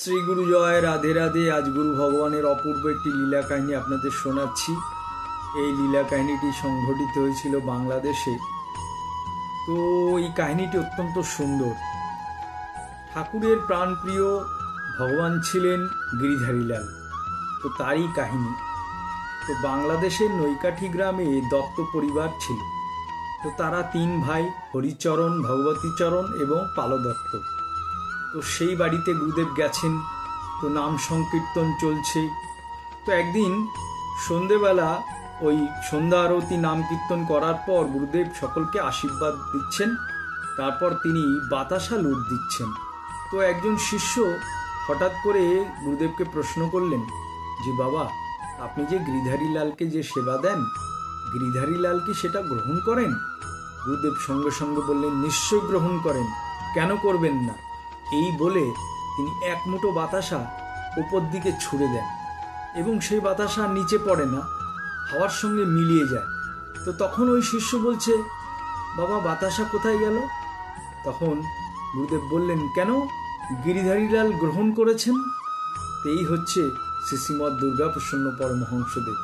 শ্রী গুরু জয়, রাধে রাধে। আজ গুরু ভগবানের অপূর্ব একটি লীলা কাহিনী আপনাদের শোনাচ্ছি। এই লীলা কাহিনীটি সংঘটিত হয়েছিল বাংলাদেশে। তো এই কাহিনীটি অত্যন্ত সুন্দর। ঠাকুরের প্রাণপ্রিয় ভগবান ছিলেন গিরিধারীলাল, তো তারই কাহিনী। তো বাংলাদেশের নৈকাঠি গ্রামে দত্ত পরিবার ছিল। তো তারা তিন ভাই, হরিচরণ, ভগবতীচরণ এবং পালদত্ত। তো সেই বাড়িতে গুরুদেব গেছেন। তো নাম সংকীর্তন চলছে। তো একদিন সন্ধেবেলা ওই সন্ধ্যা আরতি নাম কীর্তন করার পর গুরুদেব সকলকে আশীর্বাদ দিচ্ছেন। তারপর তিনি বাতাসা লুট দিচ্ছেন। তো একজন শিষ্য হঠাৎ করে গুরুদেবকে প্রশ্ন করলেন যে, বাবা, আপনি যে গিরিধারীলালকে যে সেবা দেন, গিরিধারীলাল কি সেটা গ্রহণ করেন? গুরুদেব সঙ্গে সঙ্গে বললেন, নিশ্চয় গ্রহণ করেন, কেন করবেন না। এই বলে তিনি এক মুঠো বাতাসা উপর দিকে ছুঁড়ে দেন এবং সেই বাতাসা নিচে পড়ে না, হাওয়ার সঙ্গে মিলিয়ে যায়। তো তখন ওই শিষ্য বলছে, বাবা, বাতাসা কোথায় গেল? তখন গুরুদেব বললেন, কেন, গিরিধারীলাল গ্রহণ করেছেন। এই হচ্ছে শ্রীশ্রীমৎ দুর্গাপ্রসন্ন পরমহংসদেব।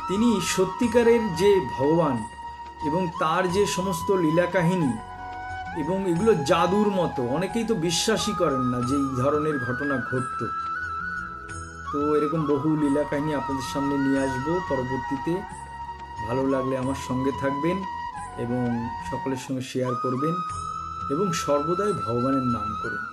তিনি সত্যিকারের যে ভগবান এবং তার যে সমস্ত লীলা কাহিনী, এবং এগুলো জাদুর মতো। অনেকেই তো বিশ্বাসই করেন না যে এই ধরনের ঘটনা ঘটত। তো এরকম বহু লীলা কাহিনী আপনাদের সামনে নিয়ে আসবো পরবর্তীতে। ভালো লাগলে আমার সঙ্গে থাকবেন এবং সকলের সঙ্গে শেয়ার করবেন এবং সর্বদাই ভগবানের নাম করুন।